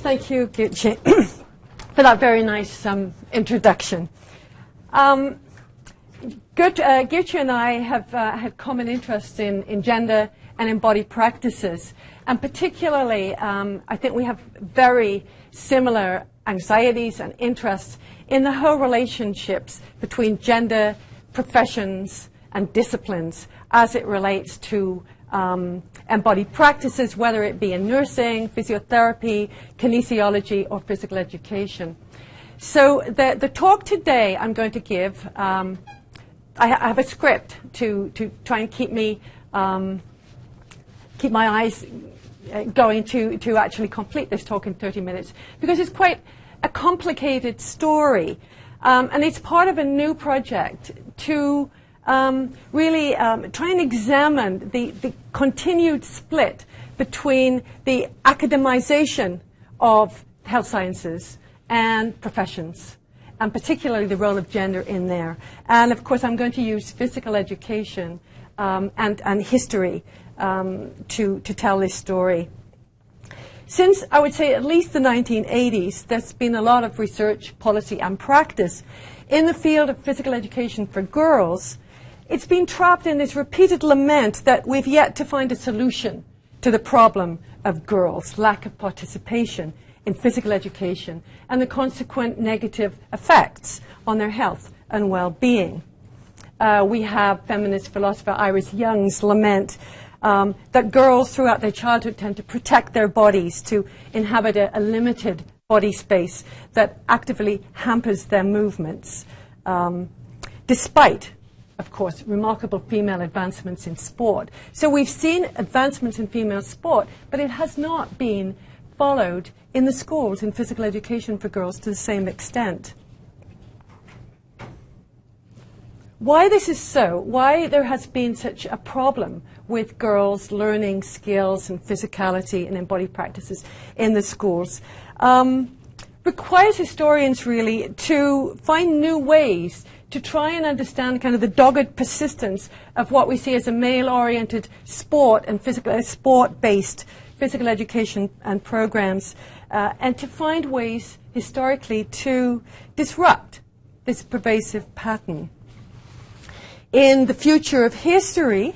Thank you, Gucci, for that very nice introduction. Gucci and I have had common interests in gender and in body practices. And particularly, I think we have very similar anxieties and interests in the whole relationships between gender, professions, and disciplines as it relates to embodied practices, whether it be in nursing, physiotherapy, kinesiology, or physical education. So the talk today I'm going to give, I have a script to try and keep my eyes going to actually complete this talk in 30 minutes, because it's quite a complicated story, and it's part of a new project to really try and examine the continued split between the academization of health sciences and professions, and particularly the role of gender in there. And of course I'm going to use physical education and history to tell this story. Since, I would say, at least the 1980s, there's been a lot of research, policy, and practice in the field of physical education for girls. It's been trapped in this repeated lament that we've yet to find a solution to the problem of girls' lack of participation in physical education and the consequent negative effects on their health and well-being. We have feminist philosopher Iris Young's lament that girls throughout their childhood tend to protect their bodies, to inhabit a limited body space that actively hampers their movements, despite, of course, remarkable female advancements in sport. So we've seen advancements in female sport, but it has not been followed in the schools in physical education for girls to the same extent. Why this is so, why there has been such a problem with girls learning skills and physicality and embodied practices in the schools, requires historians really to find new ways to try and understand kind of the dogged persistence of what we see as a male-oriented sport and sport-based physical education and programs, and to find ways historically to disrupt this pervasive pattern. In The Future of History,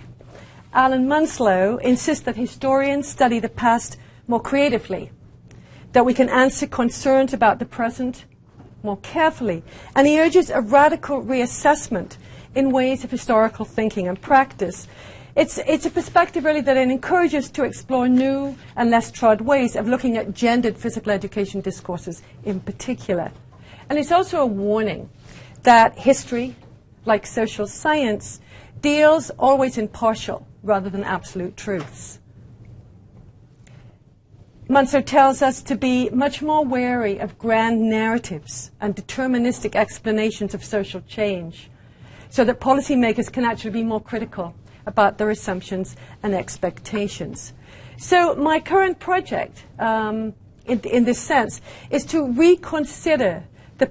Alan Munslow insists that historians study the past more creatively, that we can answer concerns about the present more carefully, and he urges a radical reassessment in ways of historical thinking and practice. It's a perspective really that encourages to explore new and less trod ways of looking at gendered physical education discourses in particular. And it's also a warning that history, like social science, deals always in partial rather than absolute truths. Munslow tells us to be much more wary of grand narratives and deterministic explanations of social change, so that policymakers can actually be more critical about their assumptions and expectations. So my current project, in this sense, is to reconsider the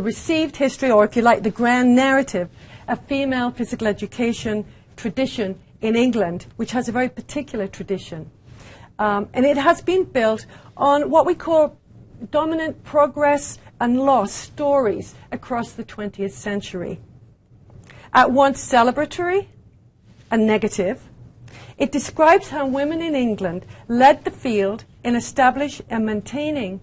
received history, or if you like, the grand narrative of female physical education tradition in England, which has a very particular tradition. And it has been built on what we call dominant progress and loss stories across the 20th century. At once celebratory and negative, it describes how women in England led the field in establishing and maintaining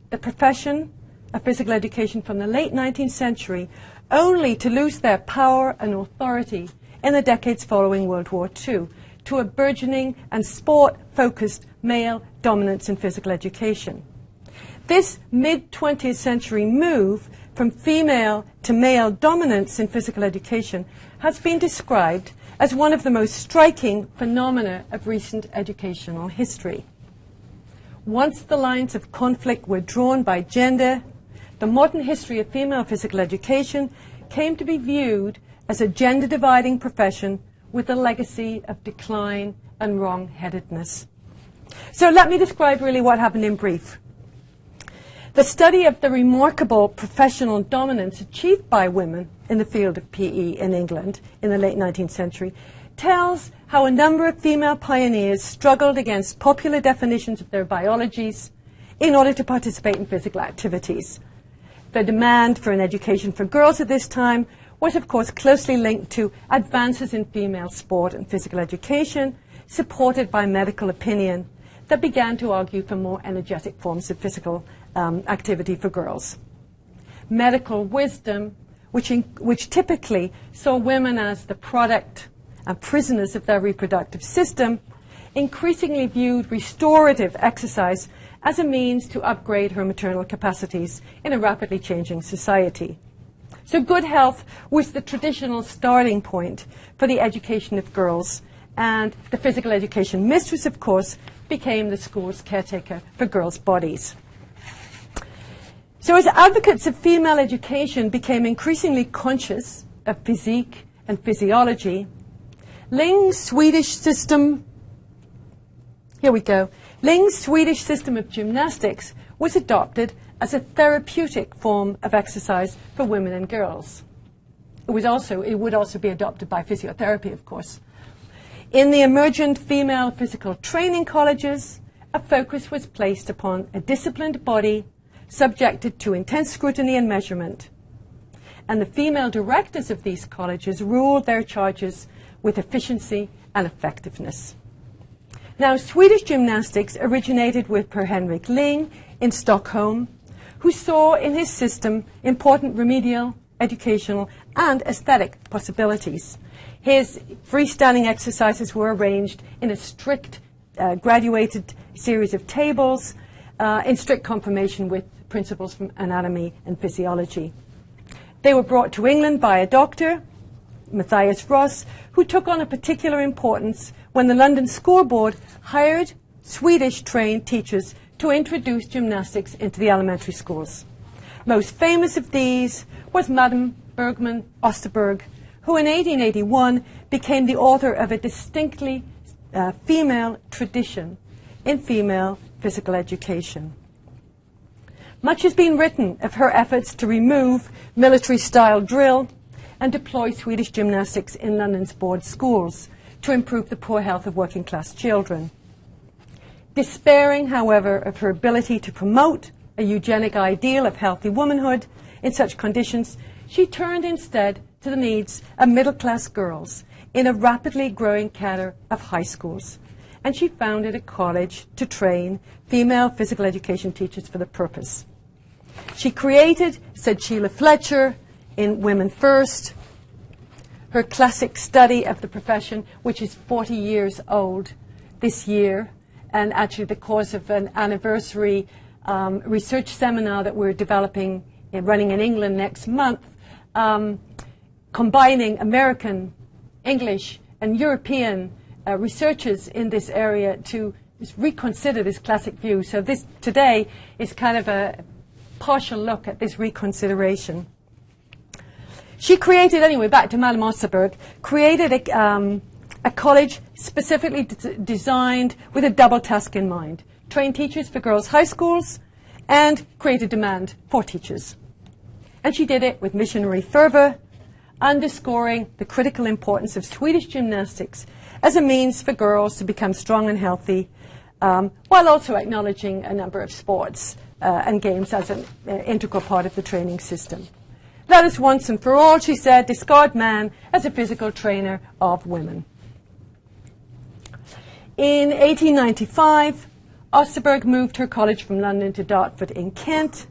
the profession of physical education from the late 19th century, only to lose their power and authority in the decades following World War II to a burgeoning and sport-focused male dominance in physical education. This mid-20th century move from female to male dominance in physical education has been described as one of the most striking phenomena of recent educational history. Once the lines of conflict were drawn by gender, the modern history of female physical education came to be viewed as a gender-dividing profession with a legacy of decline and wrong-headedness. So let me describe really what happened in brief. The study of the remarkable professional dominance achieved by women in the field of PE in England in the late 19th century tells how a number of female pioneers struggled against popular definitions of their biologies, in order to participate in physical activities. The demand for an education for girls at this time was, of course, closely linked to advances in female sport and physical education, supported by medical opinion that began to argue for more energetic forms of physical activity for girls. Medical wisdom, which typically saw women as the product and prisoners of their reproductive system, increasingly viewed restorative exercise as a means to upgrade her maternal capacities in a rapidly changing society. So good health was the traditional starting point for the education of girls, and the physical education mistress, of course, became the school's caretaker for girls' bodies. So as advocates of female education became increasingly conscious of physique and physiology, Ling's Swedish system of gymnastics was adopted as a therapeutic form of exercise for women and girls. It would also be adopted by physiotherapy, of course. In the emergent female physical training colleges, a focus was placed upon a disciplined body subjected to intense scrutiny and measurement. And the female directors of these colleges ruled their charges with efficiency and effectiveness. Now, Swedish gymnastics originated with Per Henrik Ling in Stockholm, who saw in his system important remedial, educational, and aesthetic possibilities. His freestanding exercises were arranged in a strict, graduated series of tables, in strict conformation with principles from anatomy and physiology. They were brought to England by a doctor, Matthias Ross, who took on a particular importance when the London School Board hired Swedish-trained teachers to introduce gymnastics into the elementary schools. Most famous of these was Madame Bergman Osterberg, who in 1881 became the author of a distinctly female tradition in female physical education. Much has been written of her efforts to remove military-style drill and deploy Swedish gymnastics in London's board schools to improve the poor health of working-class children. Despairing, however, of her ability to promote a eugenic ideal of healthy womanhood in such conditions, she turned instead to the needs of middle-class girls in a rapidly growing cadre of high schools. And she founded a college to train female physical education teachers for the purpose. She created, said Sheila Fletcher, in Women First, her classic study of the profession, which is 40 years old this year, and actually the cause of an anniversary research seminar that we're developing, running in England next month, combining American, English, and European researchers in this area to reconsider this classic view. So this today is kind of a partial look at this reconsideration. She created, anyway, back to Madame Osterberg, created a college specifically designed with a double task in mind: train teachers for girls' high schools and create a demand for teachers. And she did it with missionary fervor, underscoring the critical importance of Swedish gymnastics as a means for girls to become strong and healthy, while also acknowledging a number of sports and games as an integral part of the training system. Let us once and for all, she said, discard man as a physical trainer of women. In 1895, Osterberg moved her college from London to Dartford in Kent.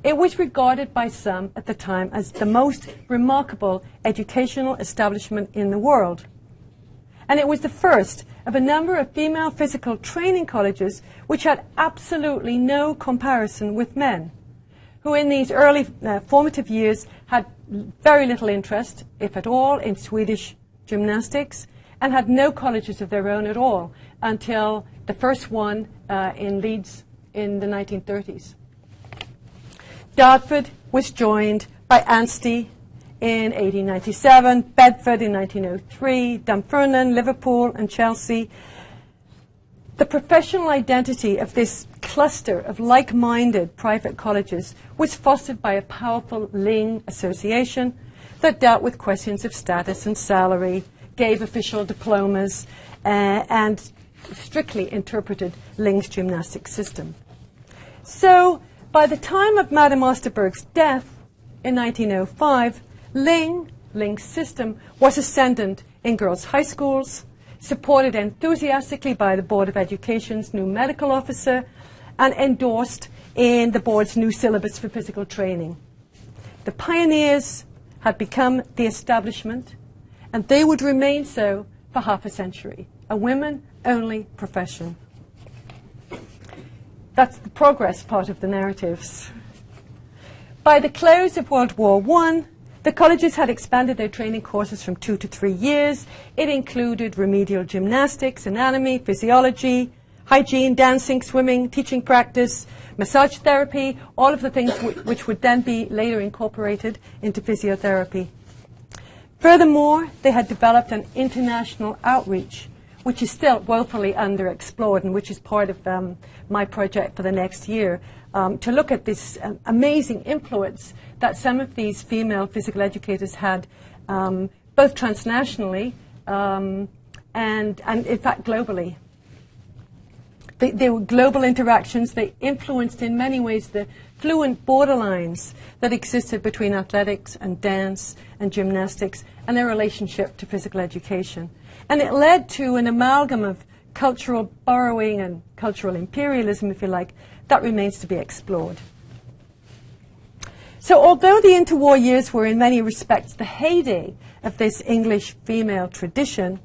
It was regarded by some at the time as the most remarkable educational establishment in the world. And it was the first of a number of female physical training colleges which had absolutely no comparison with men, who in these early formative years had very little interest, if at all, in Swedish gymnastics, and had no colleges of their own at all until the first one in Leeds in the 1930s. Dartford was joined by Anstey in 1897, Bedford in 1903, Dunfermline, Liverpool, and Chelsea. The professional identity of this cluster of like-minded private colleges was fostered by a powerful Ling association that dealt with questions of status and salary, gave official diplomas, and strictly interpreted Ling's gymnastic system. So by the time of Madame Osterberg's death in 1905, Ling's system was ascendant in girls' high schools, supported enthusiastically by the Board of Education's new medical officer, and endorsed in the board's new syllabus for physical training. The pioneers had become the establishment, and they would remain so for half a century, a women-only profession. That's the progress part of the narratives. By the close of World War I, the colleges had expanded their training courses from 2 to 3 years. It included remedial gymnastics, anatomy, physiology, hygiene, dancing, swimming, teaching practice, massage therapy, all of the things which would then be later incorporated into physiotherapy. Furthermore, they had developed an international outreach, which is still woefully underexplored and which is part of my project for the next year, to look at this amazing influence that some of these female physical educators had, both transnationally and in fact globally. They were global interactions. They influenced in many ways the fluent borderlines that existed between athletics and dance and gymnastics and their relationship to physical education. And it led to an amalgam of cultural borrowing and cultural imperialism, if you like, that remains to be explored. So although the interwar years were in many respects the heyday of this English female tradition,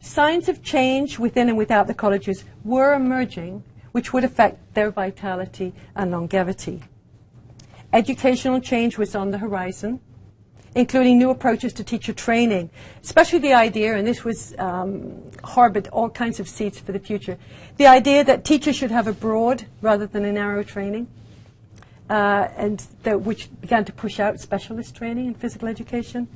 signs of change within and without the colleges were emerging, which would affect their vitality and longevity. Educational change was on the horizon, including new approaches to teacher training, especially the idea, and this was harbored all kinds of seeds for the future, the idea that teachers should have a broad rather than a narrow training, which began to push out specialist training in physical education.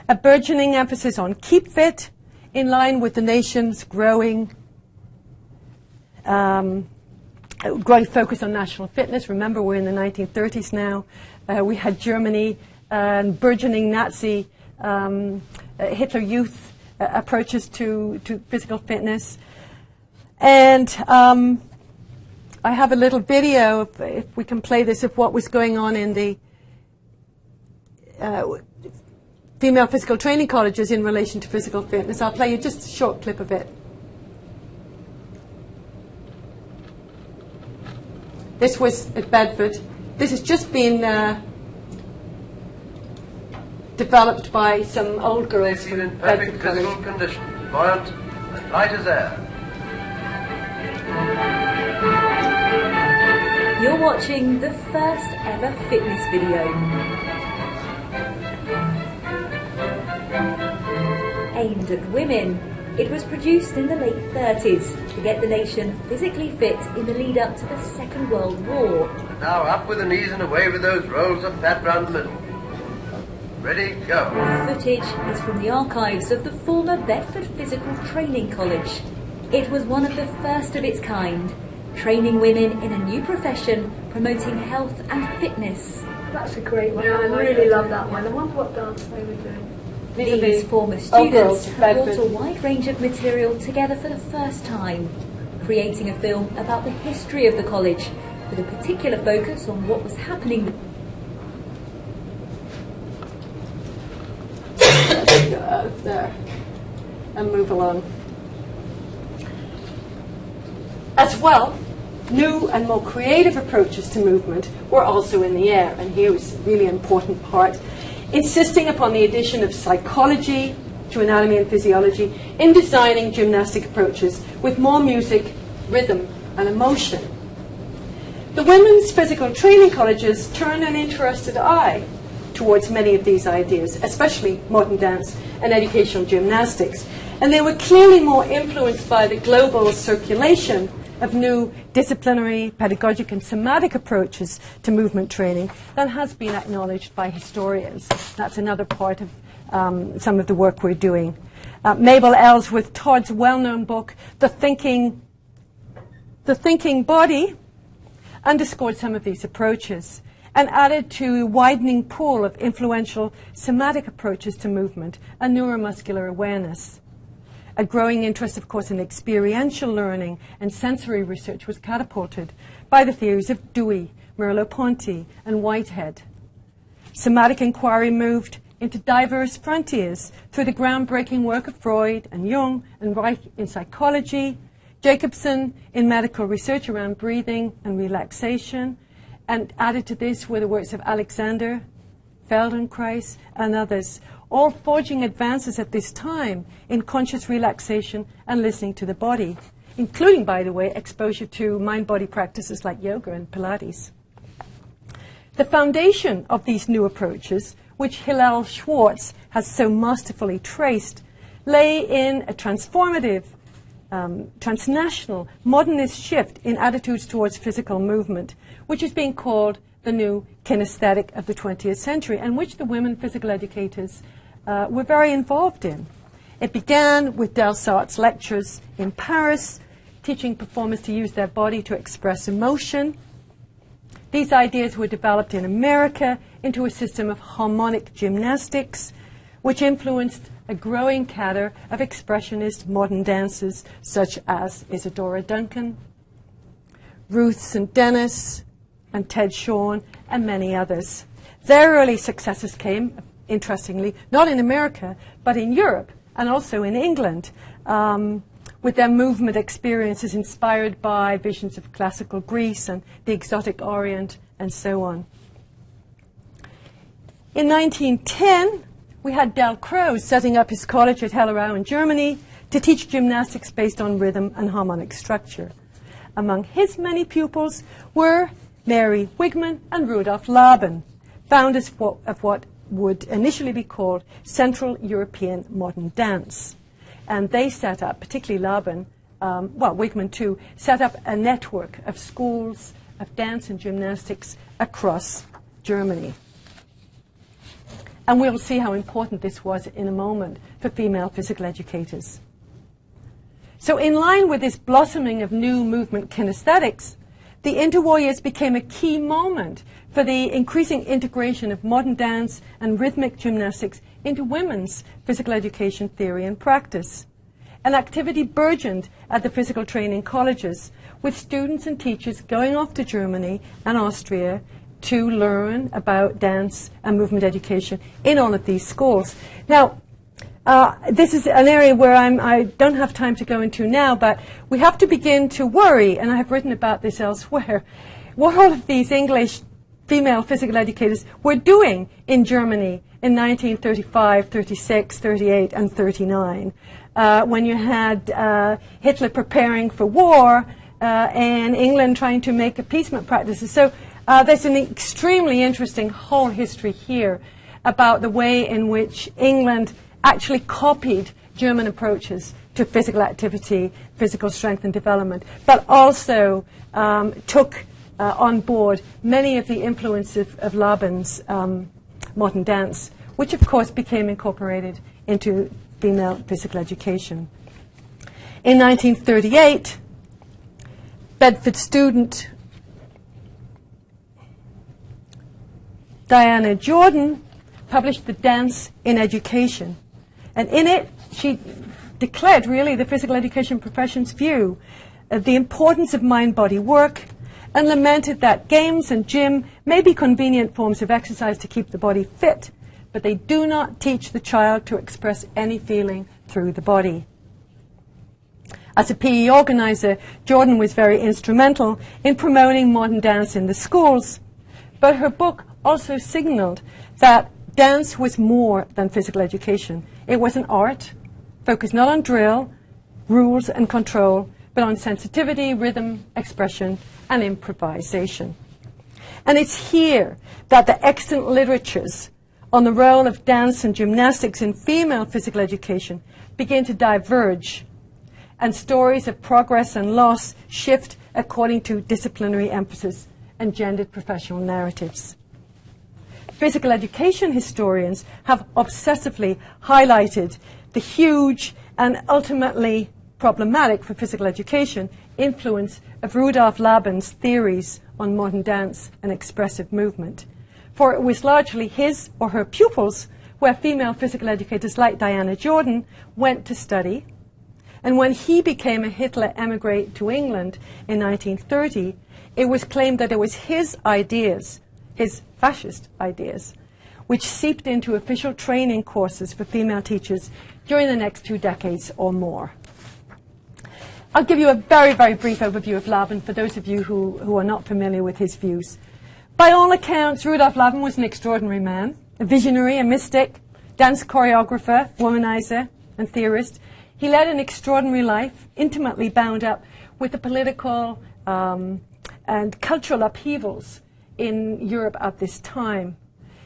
A burgeoning emphasis on keep fit, in line with the nation's growing focus on national fitness. Remember, we're in the 1930s now. We had Germany and burgeoning Nazi Hitler Youth approaches to physical fitness. And I have a little video, if we can play this, of what was going on in the female physical training colleges in relation to physical fitness. I'll play you just a short clip of it. This was at Bedford. This has just been developed by some old girls from in perfect Bedford physical College. condition, buoyant and light as air. You're watching the first ever fitness video. Aimed at women. It was produced in the late 30s to get the nation physically fit in the lead up to the Second World War. And now up with the knees and away with those rolls of fat round the middle. Ready, go. The footage is from the archives of the former Bedford Physical Training College. It was one of the first of its kind, training women in a new profession, promoting health and fitness. That's a great one. I really love that one. I wonder what dance they were doing. These former students have brought a wide range of material together for the first time, creating a film about the history of the college, with a particular focus on what was happening. There, and move along. As well, new and more creative approaches to movement were also in the air, and here is a really important part, insisting upon the addition of psychology to anatomy and physiology in designing gymnastic approaches with more music, rhythm, and emotion. The women's physical training colleges turned an interested eye towards many of these ideas, especially modern dance and educational gymnastics, and they were clearly more influenced by the global circulation of new disciplinary, pedagogic and somatic approaches to movement training than has been acknowledged by historians. That's another part of some of the work we're doing. Mabel Ellsworth Todd's well-known book, The Thinking Body, underscored some of these approaches and added to a widening pool of influential somatic approaches to movement and neuromuscular awareness. A growing interest, of course, in experiential learning and sensory research was catapulted by the theories of Dewey, Merleau-Ponty, and Whitehead. Somatic inquiry moved into diverse frontiers through the groundbreaking work of Freud and Jung and Reich in psychology, Jacobson in medical research around breathing and relaxation, and added to this were the works of Alexander, Feldenkrais, and others, all forging advances at this time in conscious relaxation and listening to the body, including, by the way, exposure to mind-body practices like yoga and Pilates. The foundation of these new approaches, which Hillel Schwartz has so masterfully traced, lay in a transformative, transnational, modernist shift in attitudes towards physical movement, which is being called the new kinesthetic of the 20th century, and which the women physical educators were very involved in. It began with Delsart's lectures in Paris, teaching performers to use their body to express emotion. These ideas were developed in America into a system of harmonic gymnastics, which influenced a growing cadre of expressionist modern dancers such as Isadora Duncan, Ruth St. Dennis, and Ted Shawn, and many others. Their early successes came, interestingly, not in America, but in Europe and also in England, with their movement experiences inspired by visions of classical Greece and the exotic Orient and so on. In 1910, we had Del Crowe setting up his college at Hellerau in Germany to teach gymnastics based on rhythm and harmonic structure. Among his many pupils were Mary Wigman and Rudolf Laban, founders of what would initially be called Central European Modern Dance. And they set up, particularly Laban, Wigman too, set up a network of schools of dance and gymnastics across Germany. And we'll see how important this was in a moment for female physical educators. So in line with this blossoming of new movement kinesthetics, the interwar years became a key moment for the increasing integration of modern dance and rhythmic gymnastics into women's physical education theory and practice. An activity burgeoned at the physical training colleges, with students and teachers going off to Germany and Austria to learn about dance and movement education in all of these schools. Now, this is an area where I don't have time to go into now, but we have to begin to worry, and I have written about this elsewhere, what all of these English female physical educators were doing in Germany in 1935, 36, 38, and 39, when you had Hitler preparing for war and England trying to make appeasement practices. So there's an extremely interesting whole history here about the way in which England actually copied German approaches to physical activity, physical strength and development, but also took on board many of the influences of Laban's modern dance, which of course became incorporated into female physical education. In 1938, Bedford student Diana Jordan published The Dance in Education. And in it, she declared really the physical education profession's view of the importance of mind-body work, and lamented that games and gym may be convenient forms of exercise to keep the body fit, but they do not teach the child to express any feeling through the body. As a PE organizer, Jordan was very instrumental in promoting modern dance in the schools, but her book also signaled that dance was more than physical education. It was an art, focused not on drill, rules and control, but on sensitivity, rhythm, expression, and improvisation. And it's here that the extant literatures on the role of dance and gymnastics in female physical education begin to diverge, and stories of progress and loss shift according to disciplinary emphasis and gendered professional narratives. Physical education historians have obsessively highlighted the huge and ultimately problematic for physical education influence of Rudolf Laban's theories on modern dance and expressive movement. For it was largely his or her pupils where female physical educators like Diana Jordan went to study And when he became a Hitler emigre to England in 1930, it was claimed that it was his ideas, his fascist ideas, which seeped into official training courses for female teachers during the next 2 decades or more. I'll give you a very, very brief overview of Laban for those of you who are not familiar with his views. By all accounts, Rudolf Laban was an extraordinary man, a visionary, a mystic, dance choreographer, womanizer, and theorist. He led an extraordinary life, intimately bound up with the political and cultural upheavals in Europe at this time.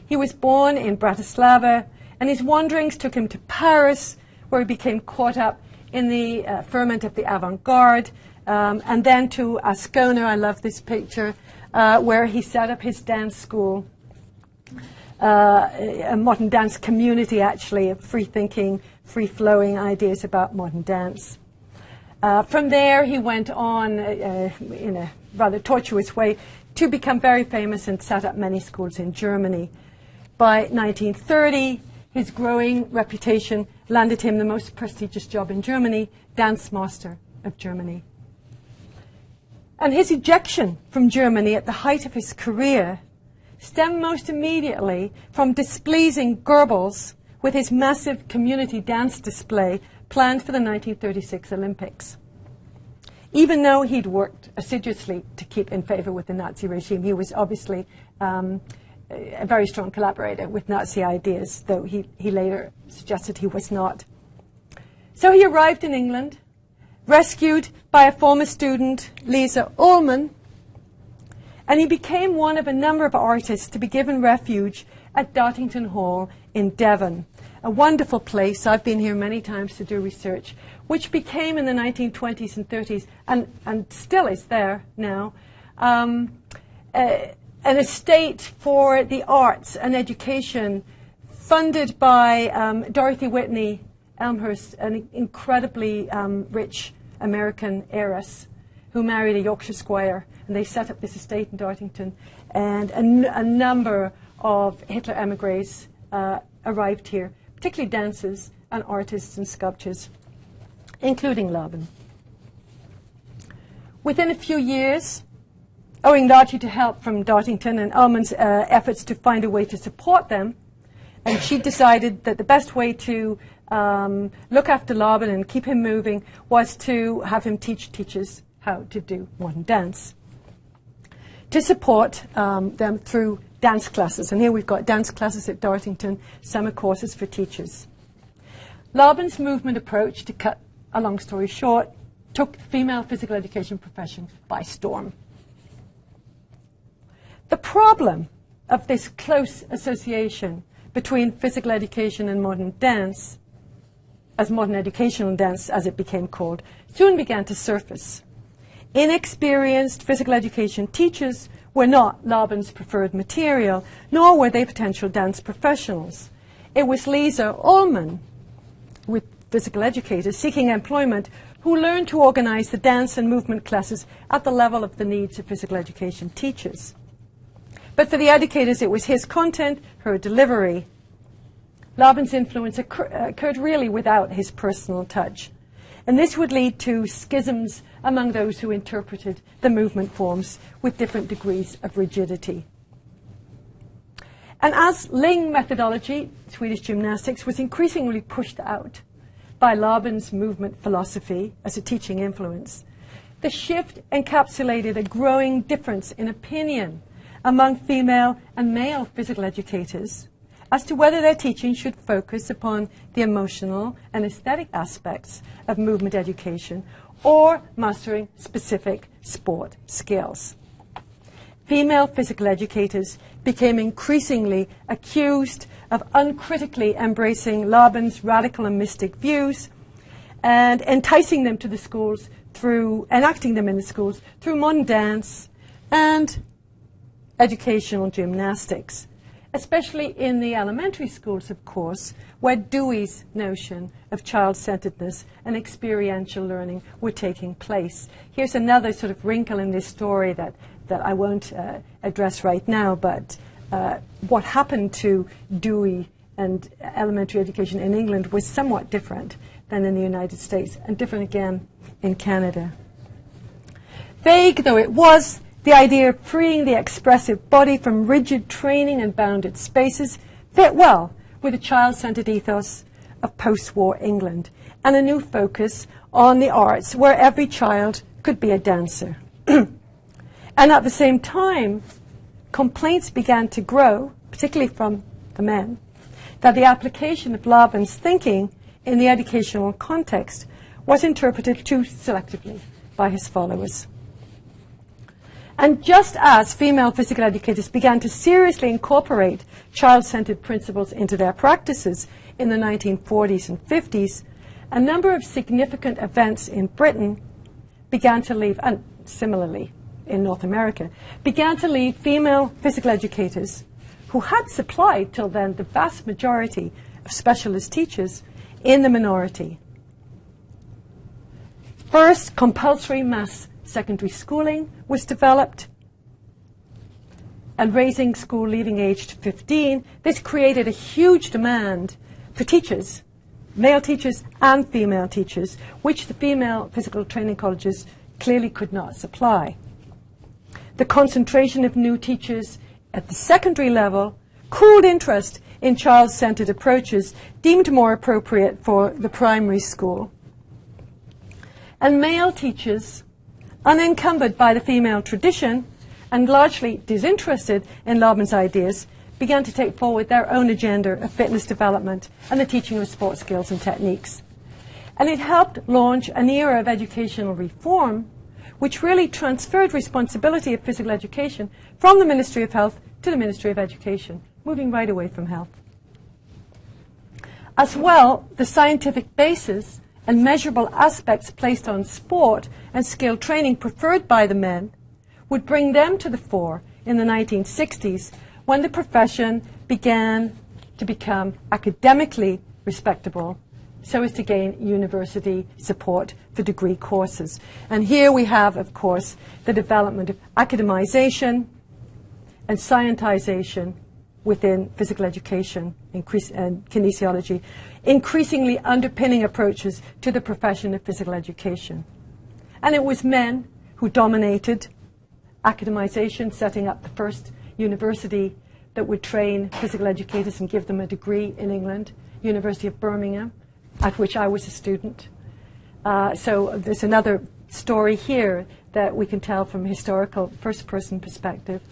He was born in Bratislava, and his wanderings took him to Paris, where he became caught up in the ferment of the avant-garde, and then to Ascona. I love this picture, where he set up his dance school, a modern dance community, actually, of free-thinking, free-flowing ideas about modern dance. From there, he went on in a rather tortuous way to become very famous and set up many schools in Germany. By 1930, his growing reputation landed him the most prestigious job in Germany, Dance Master of Germany. And his ejection from Germany at the height of his career stemmed most immediately from displeasing Goebbels with his massive community dance display planned for the 1936 Olympics. Even though he'd worked assiduously to keep in favor with the Nazi regime, he was obviously a very strong collaborator with Nazi ideas, though he later suggested he was not. So he arrived in England, rescued by a former student, Lisa Ullmann, and he became one of a number of artists to be given refuge at Dartington Hall in Devon, a wonderful place. I've been here many times to do research, which became in the 1920s and 30s, and still is there now, an estate for the arts and education funded by Dorothy Whitney Elmhurst, an incredibly rich American heiress who married a Yorkshire squire, and they set up this estate in Dartington, and a number of Hitler emigres arrived here, particularly dancers and artists and sculptors, including Laban. Within a few years, owing largely to help from Dartington and Ullmann's efforts to find a way to support them, and she decided that the best way to look after Laban and keep him moving was to have him teach teachers how to do modern dance, to support them through dance classes. And here we've got dance classes at Dartington, summer courses for teachers. Laban's movement approach, to cut a long story short, took the female physical education profession by storm. The problem of this close association between physical education and modern dance, as modern educational dance as it became called, soon began to surface. Inexperienced physical education teachers were not Laban's preferred material, nor were they potential dance professionals. It was Lisa Ullmann, with physical educators seeking employment, who learned to organize the dance and movement classes at the level of the needs of physical education teachers. But for the educators, it was his content, her delivery. Laban's influence occurred really without his personal touch. And this would lead to schisms among those who interpreted the movement forms with different degrees of rigidity. And as Ling methodology, Swedish gymnastics, was increasingly pushed out by Laban's movement philosophy as a teaching influence, the shift encapsulated a growing difference in opinion among female and male physical educators as to whether their teaching should focus upon the emotional and aesthetic aspects of movement education or mastering specific sport skills. Female physical educators became increasingly accused of uncritically embracing Laban's radical and mystic views and enticing them to the schools through enacting them in the schools through modern dance and educational gymnastics, especially in the elementary schools, of course, where Dewey's notion of child-centeredness and experiential learning were taking place. Here's another sort of wrinkle in this story that I won't address right now, but what happened to Dewey and elementary education in England was somewhat different than in the United States, and different again in Canada. Vague though it was, the idea of freeing the expressive body from rigid training and bounded spaces fit well with the child-centered ethos of post-war England and a new focus on the arts where every child could be a dancer. And at the same time, complaints began to grow, particularly from the men, that the application of Laban's thinking in the educational context was interpreted too selectively by his followers. And just as female physical educators began to seriously incorporate child-centered principles into their practices in the 1940s and 50s, a number of significant events in Britain began to leave, and similarly in North America, began to leave female physical educators who had supplied till then the vast majority of specialist teachers in the minority. First, compulsory mass secondary schooling was developed, and raising school leaving age to 15, this created a huge demand for teachers, male teachers and female teachers, which the female physical training colleges clearly could not supply. The concentration of new teachers at the secondary level cooled interest in child-centered approaches deemed more appropriate for the primary school. And male teachers, unencumbered by the female tradition and largely disinterested in Laban's ideas, began to take forward their own agenda of fitness development and the teaching of sports skills and techniques. And it helped launch an era of educational reform which really transferred responsibility of physical education from the Ministry of Health to the Ministry of Education, moving right away from health. As well, the scientific basis and measurable aspects placed on sport and skill training preferred by the men would bring them to the fore in the 1960s when the profession began to become academically respectable so as to gain university support for degree courses. And here we have, of course, the development of academization and scientization within physical education and kinesiology, increasingly underpinning approaches to the profession of physical education. And it was men who dominated academization, setting up the first university that would train physical educators and give them a degree in England, University of Birmingham, at which I was a student. So there's another story here that we can tell from a historical first-person perspective.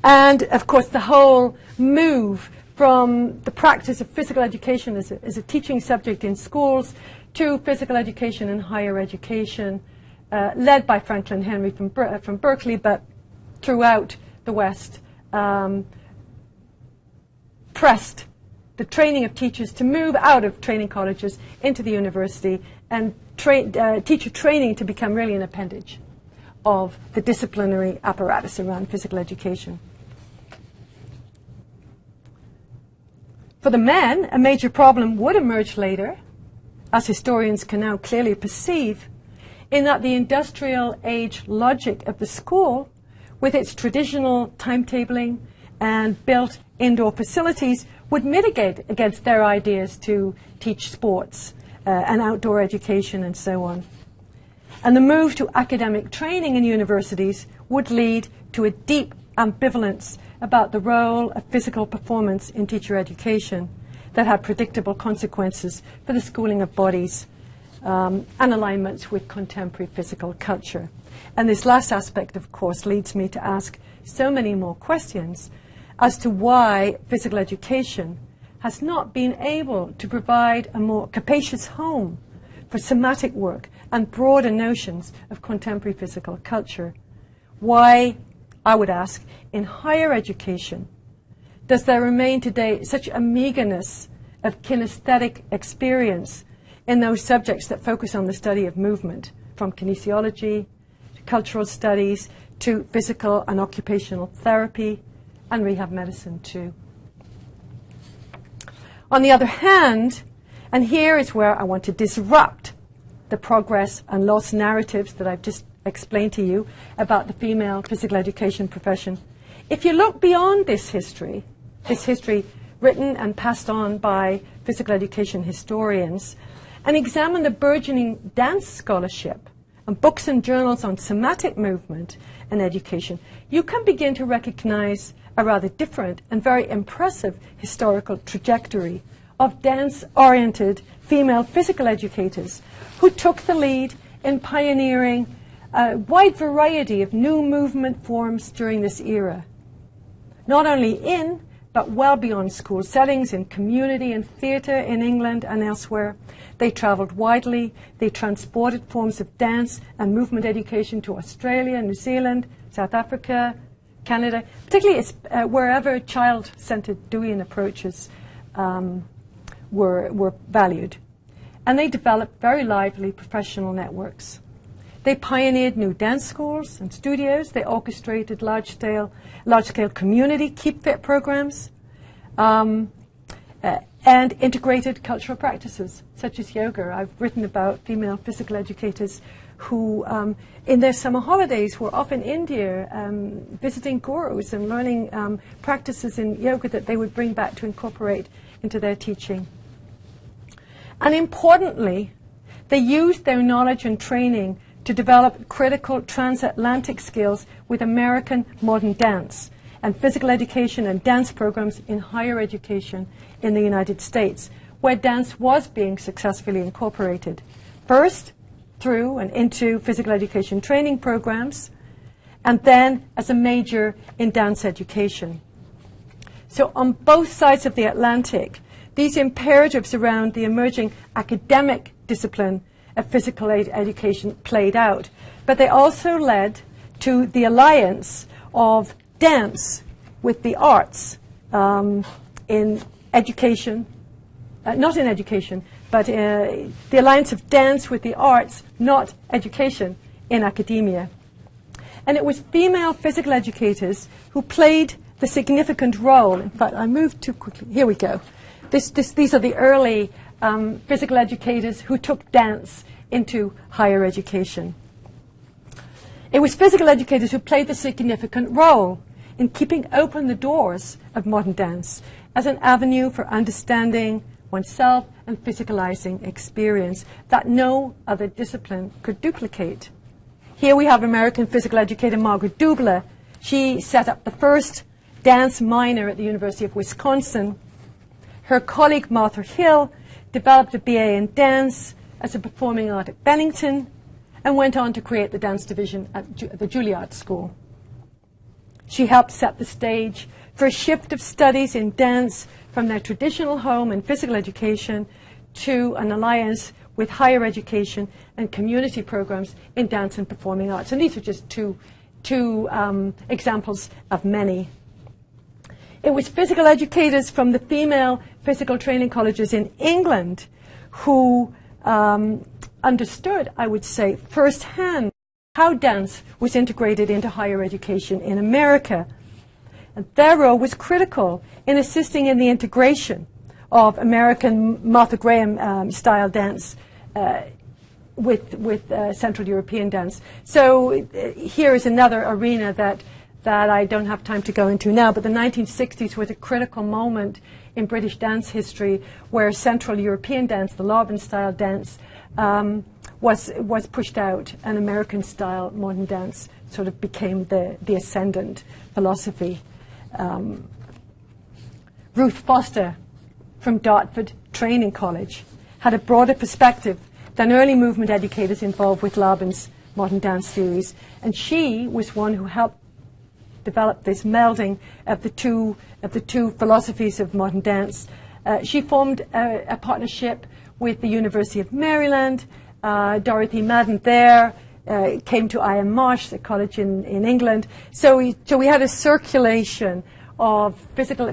And, of course, the whole move from the practice of physical education as a teaching subject in schools to physical education in higher education, led by Franklin Henry from Berkeley, but throughout the West, pressed the training of teachers to move out of training colleges into the university and teacher training to become really an appendage of the disciplinary apparatus around physical education. For the men, a major problem would emerge later, as historians can now clearly perceive, in that the industrial age logic of the school, with its traditional timetabling and built indoor facilities, would mitigate against their ideas to teach sports and outdoor education and so on. And the move to academic training in universities would lead to a deep ambivalence about the role of physical performance in teacher education that had predictable consequences for the schooling of bodies and alignments with contemporary physical culture. And this last aspect, of course, leads me to ask so many more questions as to why physical education has not been able to provide a more capacious home for somatic work and broader notions of contemporary physical culture. Why, I would ask, in higher education, does there remain today such a meagerness of kinesthetic experience in those subjects that focus on the study of movement, from kinesiology to cultural studies to physical and occupational therapy and rehab medicine too? On the other hand, and here is where I want to disrupt the progress and loss narratives that I've just explained to you about the female physical education profession. If you look beyond this history written and passed on by physical education historians, and examine the burgeoning dance scholarship and books and journals on somatic movement and education, you can begin to recognize a rather different and very impressive historical trajectory of dance-oriented female physical educators who took the lead in pioneering a wide variety of new movement forms during this era, not only in, but well beyond school settings, in community and theatre in England and elsewhere. They travelled widely. They transported forms of dance and movement education to Australia, New Zealand, South Africa, Canada, particularly wherever child-centred Deweyan approaches were valued. And they developed very lively professional networks. They pioneered new dance schools and studios. They orchestrated large-scale community keep fit programs and integrated cultural practices such as yoga. I've written about female physical educators who, in their summer holidays, were off in India visiting gurus and learning practices in yoga that they would bring back to incorporate into their teaching. And importantly, they used their knowledge and training to develop critical transatlantic skills with American modern dance and physical education and dance programs in higher education in the United States, where dance was being successfully incorporated. First, through and into physical education training programs, and then as a major in dance education. So on both sides of the Atlantic, these imperatives around the emerging academic discipline of physical education played out, but they also led to the alliance of dance with the arts in education, not in education, but the alliance of dance with the arts, not education, in academia. And it was female physical educators who played the significant role. In fact, I moved too quickly. Here we go. These are the early physical educators who took dance into higher education. It was physical educators who played the significant role in keeping open the doors of modern dance as an avenue for understanding oneself and physicalizing experience that no other discipline could duplicate. Here we have American physical educator Margaret Dubler. She set up the first dance minor at the University of Wisconsin. Her colleague Martha Hill developed a BA in dance as a performing art at Bennington and went on to create the dance division at the Juilliard School. She helped set the stage for a shift of studies in dance from their traditional home in physical education to an alliance with higher education and community programs in dance and performing arts. And these are just two examples of many. It was physical educators from the female physical training colleges in England who understood, I would say, firsthand how dance was integrated into higher education in America. And their role was critical in assisting in the integration of American Martha Graham style dance with Central European dance. So here is another arena that I don't have time to go into now, but the 1960s was a critical moment in British dance history where Central European dance, the Laban style dance, was pushed out, and American style modern dance sort of became the ascendant philosophy. Ruth Foster from Dartford Training College had a broader perspective than early movement educators involved with Laban's modern dance theories, and she was one who helped develop this melding of the two philosophies of modern dance. She formed a partnership with the University of Maryland. Dorothy Madden there came to I.M. Marsh, the college in England. So we had a circulation of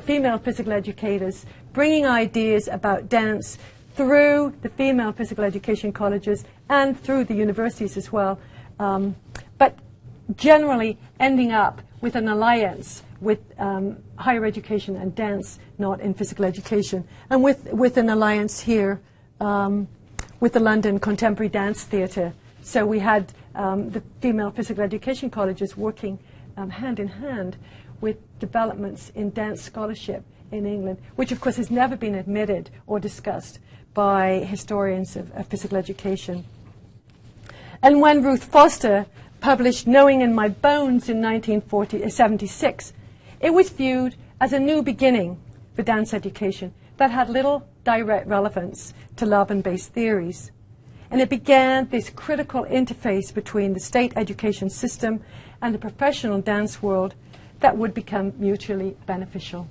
female physical educators bringing ideas about dance through the female physical education colleges and through the universities as well, but generally ending up with an alliance with higher education and dance, not in physical education, and with an alliance here with the London Contemporary Dance Theatre. So we had the female physical education colleges working hand in hand with developments in dance scholarship in England, which of course has never been admitted or discussed by historians of physical education. And when Ruth Foster published Knowing in My Bones in 1976, it was viewed as a new beginning for dance education that had little direct relevance to Laban-based theories. And it began this critical interface between the state education system and the professional dance world that would become mutually beneficial.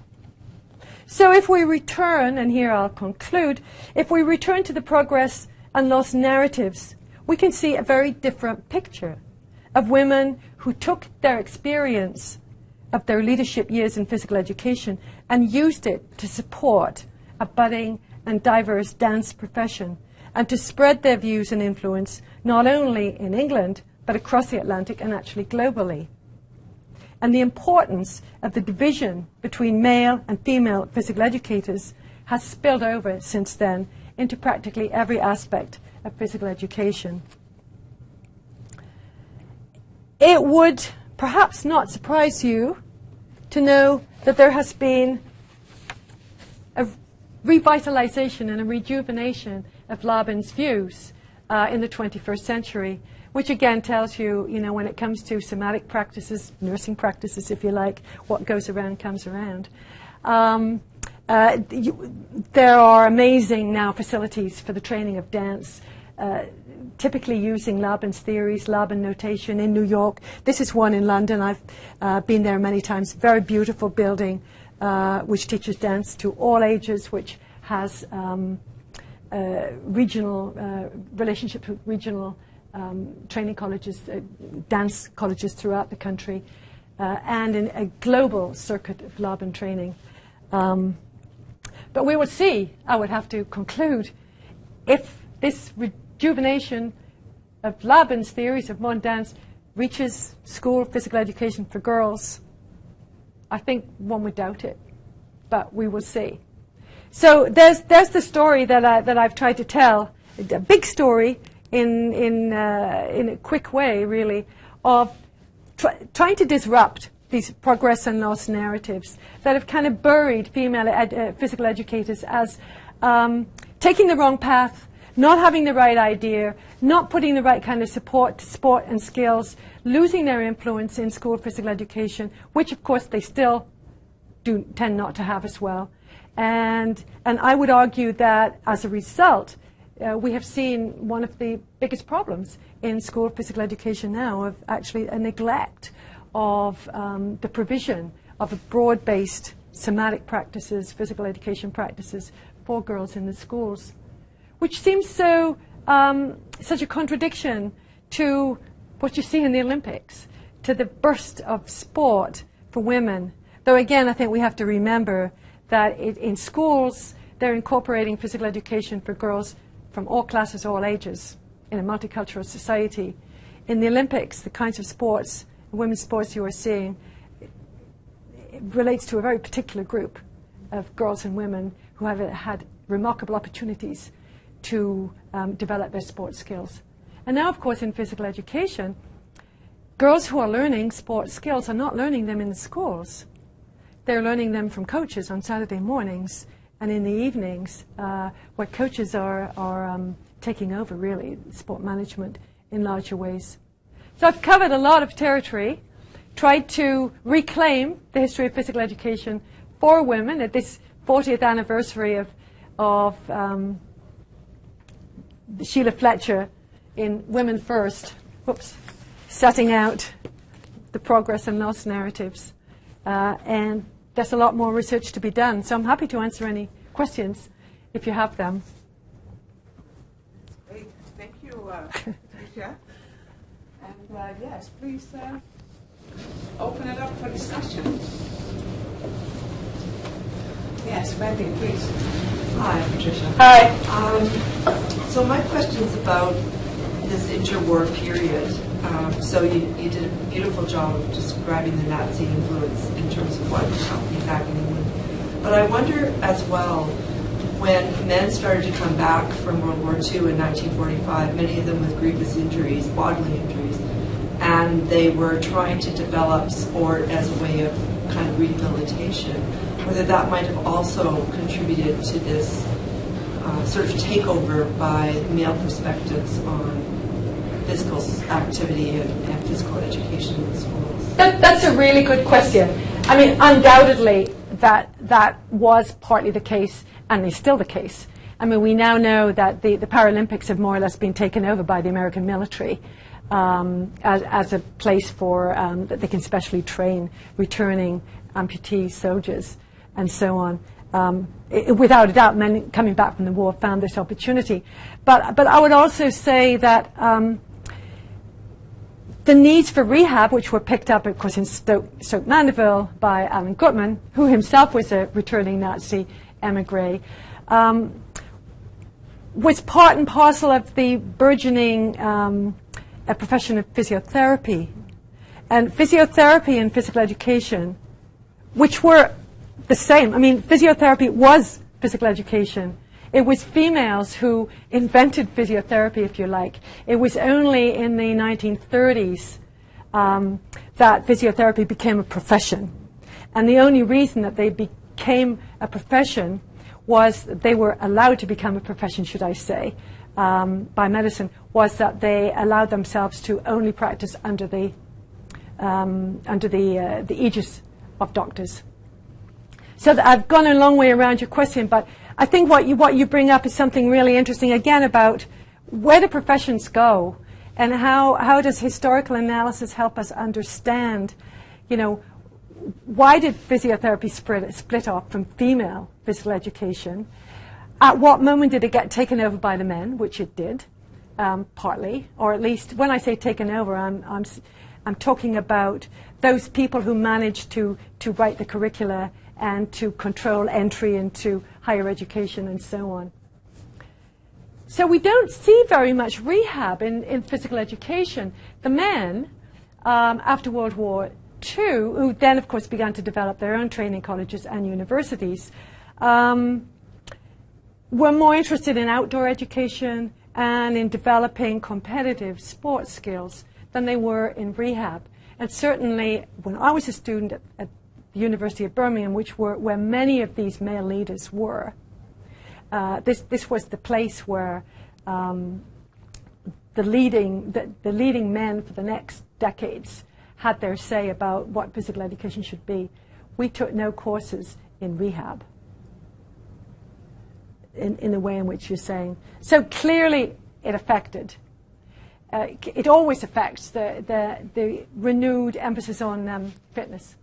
So if we return, and here I'll conclude, if we return to the progress and loss narratives, we can see a very different picture of women who took their experience of their leadership years in physical education and used it to support a budding and diverse dance profession and to spread their views and influence not only in England but across the Atlantic and actually globally. And the importance of the division between male and female physical educators has spilled over since then into practically every aspect of physical education. It would perhaps not surprise you to know that there has been a revitalization and a rejuvenation of Laban's views in the 21st century, which again tells you, when it comes to somatic practices, nursing practices, if you like, what goes around comes around. There are amazing now facilities for the training of dance, typically using Laban's theories, Laban notation in New York. This is one in London. I've been there many times. Very beautiful building which teaches dance to all ages, which has regional relationships with regional training colleges, dance colleges throughout the country, and in a global circuit of Laban training. But we will see, I would have to conclude, if this rejuvenation of Laban's theories of modern dance reaches school physical education for girls. I think one would doubt it, but we will see. So there's the story that I've tried to tell, a big story in a quick way, really, of trying to disrupt these progress and loss narratives that have kind of buried female physical educators as taking the wrong path, not having the right idea, not putting the right kind of support to sport and skills, losing their influence in school physical education, which of course they still do tend not to have as well. And I would argue that as a result, we have seen one of the biggest problems in school physical education now of actually a neglect of the provision of a broad-based somatic practices, physical education practices for girls in the schools, which seems so such a contradiction to what you see in the Olympics, to the burst of sport for women. Though again, I think we have to remember that in schools, they're incorporating physical education for girls from all classes, all ages, in a multicultural society. In the Olympics, the kinds of sports, women's sports you are seeing, it relates to a very particular group of girls and women who have had remarkable opportunities to develop their sports skills. And now, of course, in physical education, girls who are learning sports skills are not learning them in the schools. They're learning them from coaches on Saturday mornings and in the evenings, where coaches are taking over, really, sport management in larger ways. So I've covered a lot of territory, tried to reclaim the history of physical education for women at this 40th anniversary of Sheila Fletcher in Women First, setting out the progress and loss narratives. And there's a lot more research to be done. So I'm happy to answer any questions if you have them. Great. Thank you, Tricia. And yes, please open it up for discussion. Yes, Wendy, please. Hi, Patricia. Hi. So my question's about this interwar period. So you did a beautiful job of describing the Nazi influence in terms of what was happening back in England. But I wonder as well, when men started to come back from World War II in 1945, many of them with grievous injuries, bodily injuries, and they were trying to develop sport as a way of kind of rehabilitation, whether that might have also contributed to this sort of takeover by male perspectives on physical activity and physical education in schools. That's a really good question. I mean, undoubtedly, that was partly the case, and is still the case. I mean, we now know that the Paralympics have more or less been taken over by the American military as a place for that they can specially train returning amputee soldiers and so on. Without a doubt, men coming back from the war found this opportunity. But I would also say that the needs for rehab, which were picked up, of course, in Stoke Mandeville by Alan Gutman, who himself was a returning Nazi emigre, was part and parcel of the burgeoning profession of physiotherapy. And physiotherapy and physical education, which were the same. I mean, physiotherapy was physical education. It was females who invented physiotherapy, if you like. It was only in the 1930s that physiotherapy became a profession. And the only reason that they became a profession was that they were allowed to become a profession, should I say, by medicine, was that they allowed themselves to only practice under the aegis of doctors. So I've gone a long way around your question, but I think what you bring up is something really interesting, again, about where do professions go, and how does historical analysis help us understand, you know, why did physiotherapy split off from female physical education? At what moment did it get taken over by the men, which it did, partly, or at least when I say taken over, I'm talking about those people who managed to write the curricula and to control entry into higher education and so on. So we don't see very much rehab in physical education. The men, after World War II, who then of course began to develop their own training colleges and universities, were more interested in outdoor education and in developing competitive sports skills than they were in rehab. And certainly when I was a student at the University of Birmingham, where many of these male leaders were, this was the place where the leading men for the next decades had their say about what physical education should be. We took no courses in rehab in the way in which you're saying. So clearly it affected. It always affects the renewed emphasis on fitness,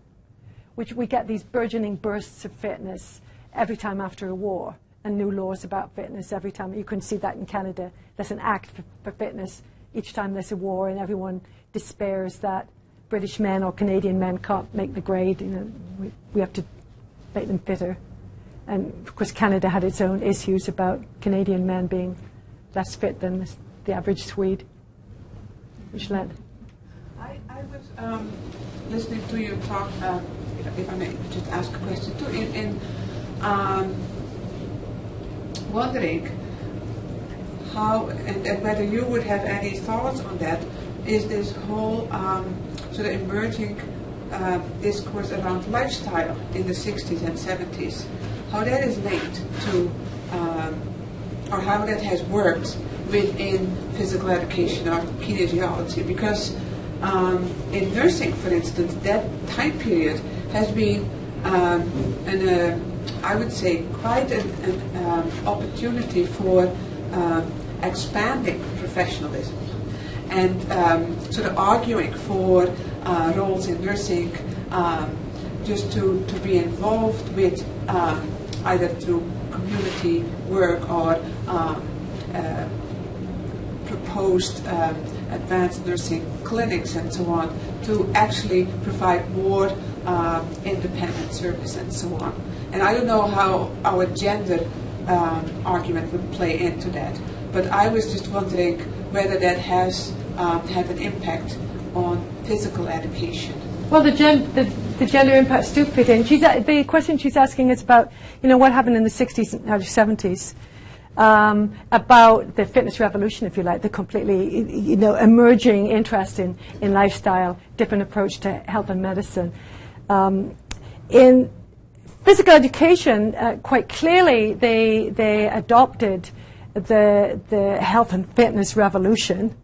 which we get these burgeoning bursts of fitness every time after a war, and new laws about fitness every time. You can see that in Canada. There's an act for fitness each time there's a war, and everyone despairs that British men or Canadian men can't make the grade. You know, we have to make them fitter. And of course Canada had its own issues about Canadian men being less fit than the average Swede. Which led. I was listening to you talk, if I may just ask a question too, in wondering how and whether you would have any thoughts on that, is this whole sort of emerging discourse around lifestyle in the 60s and 70s, how that is linked to, or how that has worked within physical education or kinesiology, because in nursing, for instance, that time period has been I would say quite an opportunity for expanding professionalism and sort of arguing for roles in nursing, just to be involved with either through community work or proposed advanced nursing clinics and so on, to actually provide more independent service and so on. And I don't know how our gender argument would play into that, but I was just wondering whether that has had an impact on physical education. Well, the gender impacts do fit in. The question she's asking is about, you know, what happened in the 60s and early 70s. About the fitness revolution, if you like, the completely, you know, emerging interest in lifestyle, different approach to health and medicine. in physical education, quite clearly, they adopted the health and fitness revolution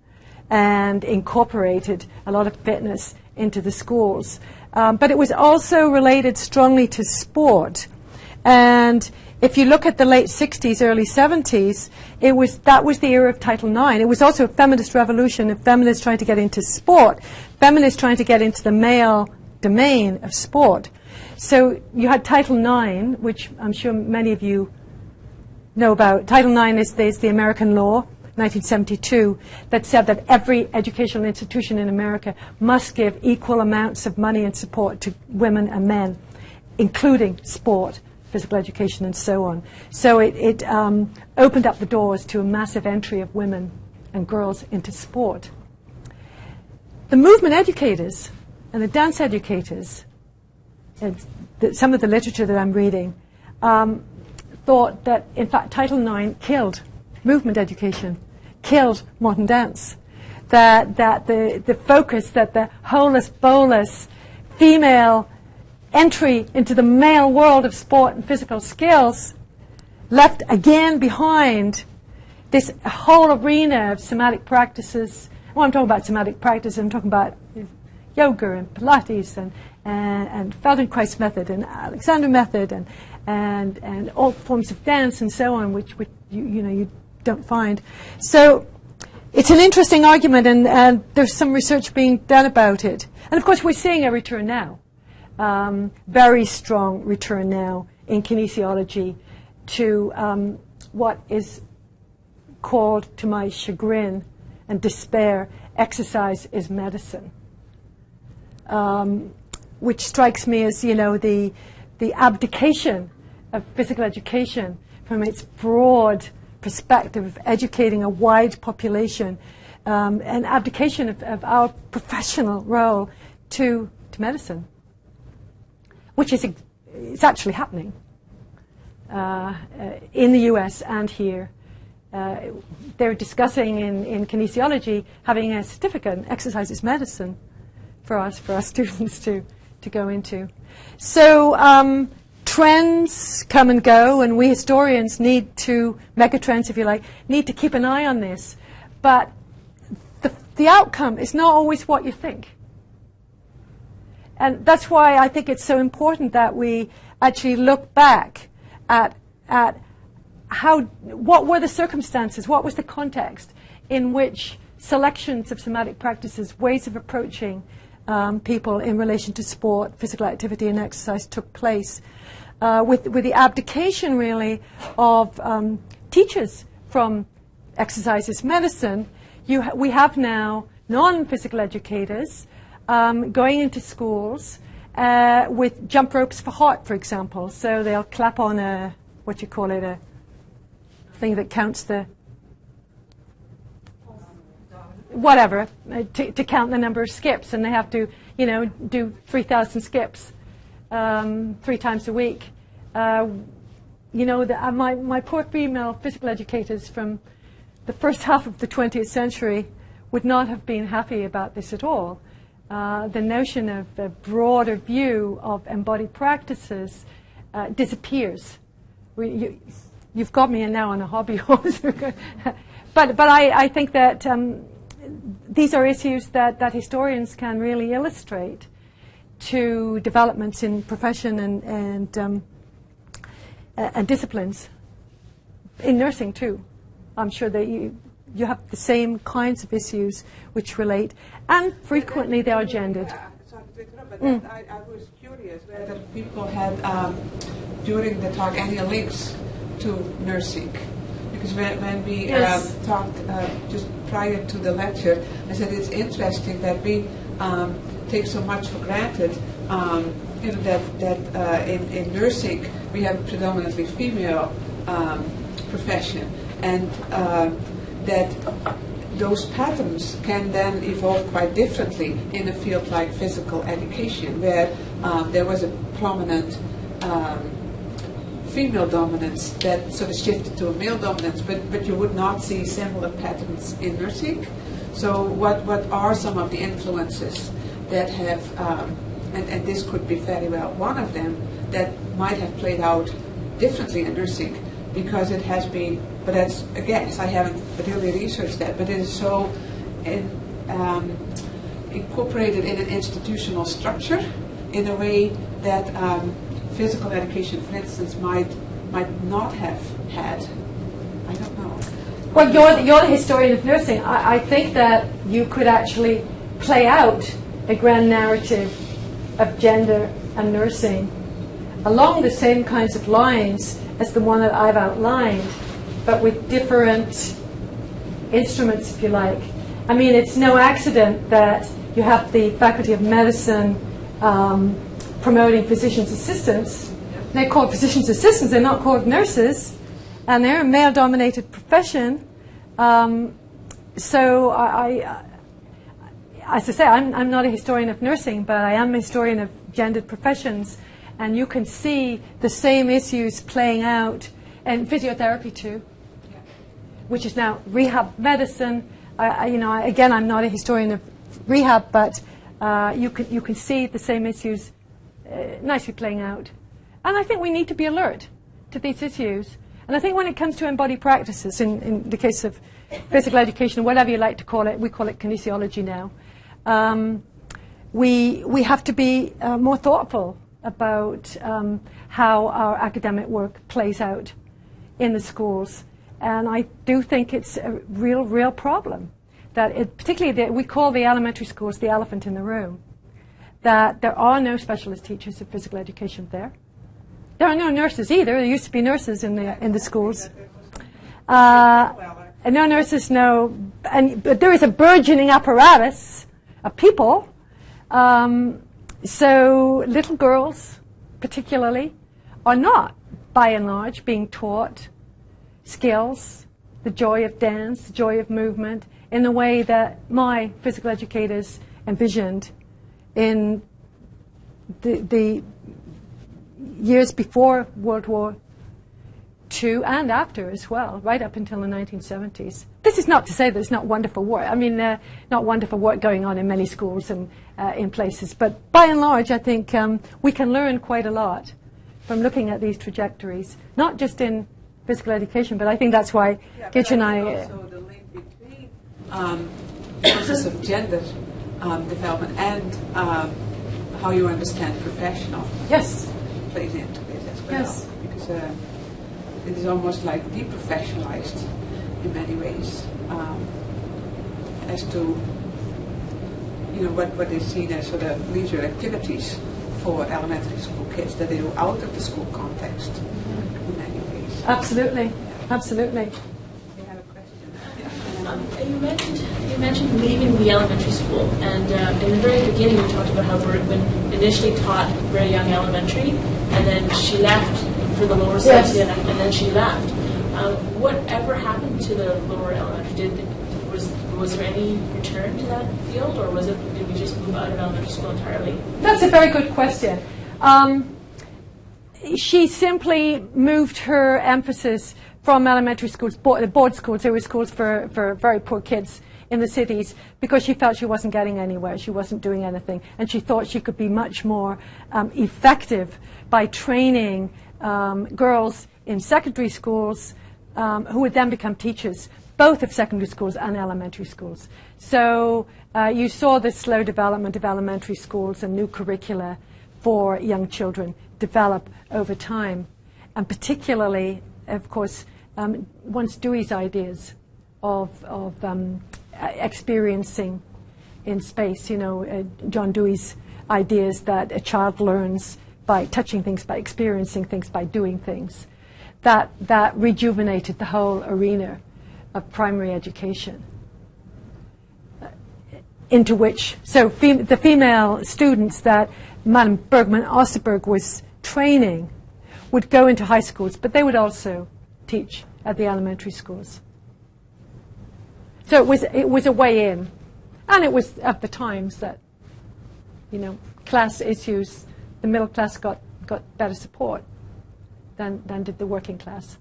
and incorporated a lot of fitness into the schools. But it was also related strongly to sport. And if you look at the late 60s, early 70s, that was the era of Title IX. It was also a feminist revolution of feminists trying to get into sport, feminists trying to get into the male domain of sport. So you had Title IX, which I'm sure many of you know about. Title IX is the American law, 1972, that said that every educational institution in America must give equal amounts of money and support to women and men, including sport, physical education, and so on. So it opened up the doors to a massive entry of women and girls into sport. The movement educators and the dance educators, and some of the literature that I'm reading, thought that, in fact, Title IX killed movement education, killed modern dance. That the focus, that the holus bolus female entry into the male world of sport and physical skills left again behind this whole arena of somatic practices. Well, I'm talking about somatic practice, I'm talking about yoga and Pilates and Feldenkrais method and Alexander method and all forms of dance and so on, which you don't find. So it's an interesting argument, and there's some research being done about it. And of course, we're seeing a return now, very strong return now in kinesiology to what is called, to my chagrin and despair, exercise is medicine, which strikes me as, the abdication of physical education from its broad perspective of educating a wide population, an abdication of our professional role to medicine, which is it's actually happening in the US and here. They're discussing in kinesiology having a certificate in exercise is medicine for our students to go into. So trends come and go, and we historians need to, megatrends if you like, need to keep an eye on this. But the outcome is not always what you think. And that's why I think it's so important that we actually look back at what were the circumstances, what was the context in which selections of somatic practices, ways of approaching people in relation to sport, physical activity and exercise took place, with the abdication really of teachers from exercise is medicine. We have now non-physical educators going into schools with jump ropes for heart, for example. So they'll clap on a thing that counts the whatever to count the number of skips, and they have to do 3,000 skips 3 times a week. My poor female physical educators from the first half of the 20th century would not have been happy about this at all. The notion of a broader view of embodied practices disappears. You've got me now on a hobby horse. but I think that these are issues that historians can really illustrate to developments in profession and disciplines. In nursing too. I'm sure that you have the same kinds of issues which relate, and frequently they are gendered. Sorry to interrupt, but I was curious whether people had, during the talk, any links to nursing. Because when we talked just prior to the lecture, I said it's interesting that we take so much for granted, that in nursing we have a predominantly female profession, and that those patterns can then evolve quite differently in a field like physical education, where there was a prominent female dominance that sort of shifted to a male dominance, but you would not see similar patterns in nursing. So what are some of the influences that have and this could be very well one of them, that might have played out differently in nursing because it has been, but that's, again, I haven't really researched that, but it is so incorporated in an institutional structure in a way that physical education, for instance, might not have had. I don't know. Well, you're the historian of nursing. I think that you could actually play out a grand narrative of gender and nursing along the same kinds of lines as the one that I've outlined, but with different instruments, if you like. I mean, it's no accident that you have the Faculty of Medicine promoting physician's assistants. They're called physician's assistants, they're not called nurses, and they're a male-dominated profession. So as I say, I'm not a historian of nursing, but I am a historian of gendered professions, and you can see the same issues playing out in physiotherapy too, which is now rehab medicine. Again, I'm not a historian of rehab, but you can see the same issues nicely playing out. And I think we need to be alert to these issues. And I think when it comes to embodied practices, in the case of physical education, or whatever you like to call it, we call it kinesiology now, we have to be more thoughtful about how our academic work plays out in the schools. And I do think it's a real problem. That particularly we call the elementary schools the elephant in the room. That there are no specialist teachers of physical education there. There are no nurses either. There used to be nurses in the schools. No nurses, but there is a burgeoning apparatus of people. So little girls, particularly, are not, by and large, being taught skills, the joy of dance, the joy of movement, in the way that my physical educators envisioned in the years before World War II and after as well, right up until the 1970s. This is not to say there's not wonderful work. I mean, not wonderful work going on in many schools and in places, but by and large, I think we can learn quite a lot from looking at these trajectories, not just in physical education, but I think that's why Gitch and I... also the link between the process of gender development and how you understand professional plays into this as well. Yes. Because it is almost like deprofessionalized in many ways as to what is seen as sort of leisure activities for elementary school kids that they do out of the school context in many ways. Absolutely, absolutely. You have a question? You mentioned leaving the elementary school, and in the very beginning you talked about how Wigman initially taught very young elementary, and then she left for the lower sections, and then she left. Whatever happened to the lower elementary? Was there any return to that field, or did we just move out of elementary school entirely? That's a very good question. She simply moved her emphasis from elementary schools, board schools. There were schools for very poor kids in the cities, because she felt she wasn't getting anywhere, she wasn't doing anything, and she thought she could be much more effective by training girls in secondary schools who would then become teachers, both of secondary schools and elementary schools. So you saw the slow development of elementary schools and new curricula for young children develop over time, and particularly, of course, once Dewey's ideas of experiencing in space, John Dewey's ideas that a child learns by touching things, by experiencing things, by doing things, that rejuvenated the whole arena of primary education, into which, the female students that Madame Bergman Osterberg was training would go into high schools, but they would also teach at the elementary schools. So it was a way in, and it was at the times that, class issues, the middle class got better support than did the working class.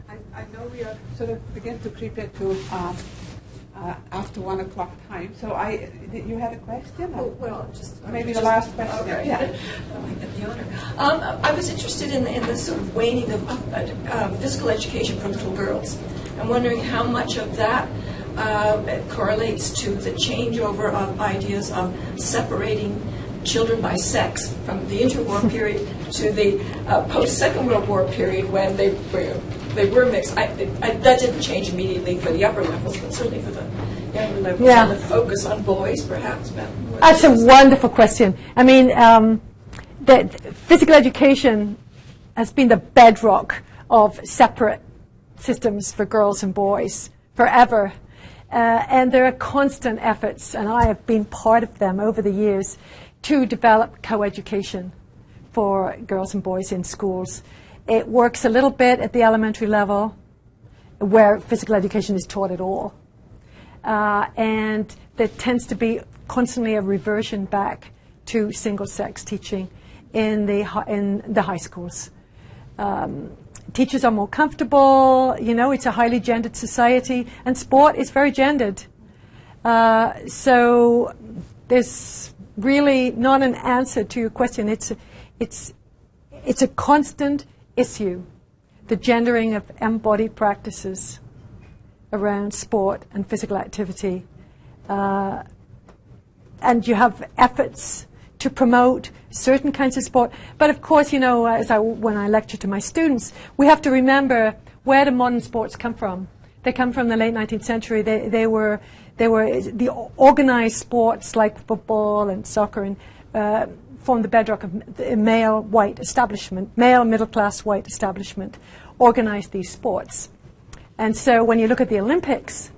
I know we are sort of begin to creep into after 1 o'clock time. So you had a question? Oh, well, just maybe the last question. Okay. Yeah. I get the honor. I was interested in the sort of waning of physical education for little girls. I'm wondering how much of that correlates to the changeover of ideas of separating children by sex from the interwar period to the post-Second World War period when they were mixed. That didn't change immediately for the upper levels, but certainly for the younger levels. Yeah. And the focus on boys, perhaps. That's a wonderful question. I mean, that physical education has been the bedrock of separate systems for girls and boys forever. And there are constant efforts, and I have been part of them over the years, to develop coeducation for girls and boys in schools. It works a little bit at the elementary level, where physical education is taught at all. And there tends to be constantly a reversion back to single-sex teaching in the high schools. Teachers are more comfortable, it's a highly gendered society, and sport is very gendered. So there's really not an answer to your question. It's a constant issue, the gendering of embodied practices around sport and physical activity. And you have efforts to promote certain kinds of sport. But of course, when I lecture to my students, we have to remember where do modern sports come from. They come from the late 19th century. They were the organized sports like football and soccer and formed the bedrock of the male white establishment, male middle-class white establishment, organized these sports. And so when you look at the Olympics,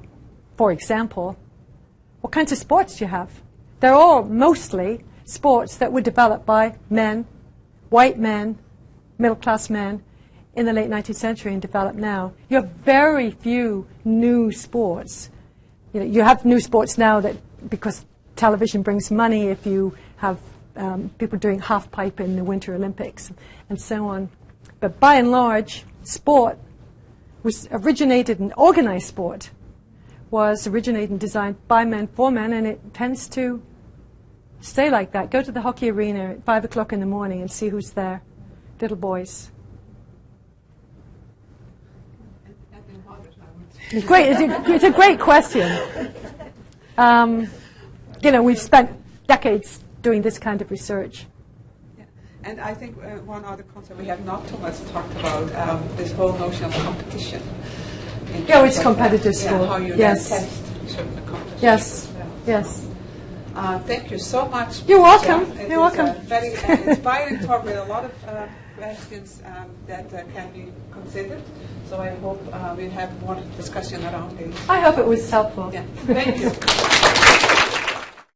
for example, what kinds of sports do you have? They're all mostly sports that were developed by men, white men, middle-class men, in the late 19th century and developed now. You have very few new sports. You have new sports now that because television brings money, if you have people doing half pipe in the Winter Olympics and so on. But by and large, sport was originated, and organized sport was originated and designed by men for men, and it tends to stay like that. Go to the hockey arena at 5 o'clock in the morning and see who's there. Little boys. Great. It's a great question. We've spent decades doing this kind of research. Yeah. And I think one other concept we have not too much talked about, this whole notion of competition. Yeah, it's competitive sport. How you yes. test certain accomplishments. Yes. Yeah. Yes. Thank you so much. You're welcome. It You're welcome. A very inspiring talk with a lot of questions that can be considered. So I hope we'll have more discussion around it. I hope it was helpful. Yeah. Thank you.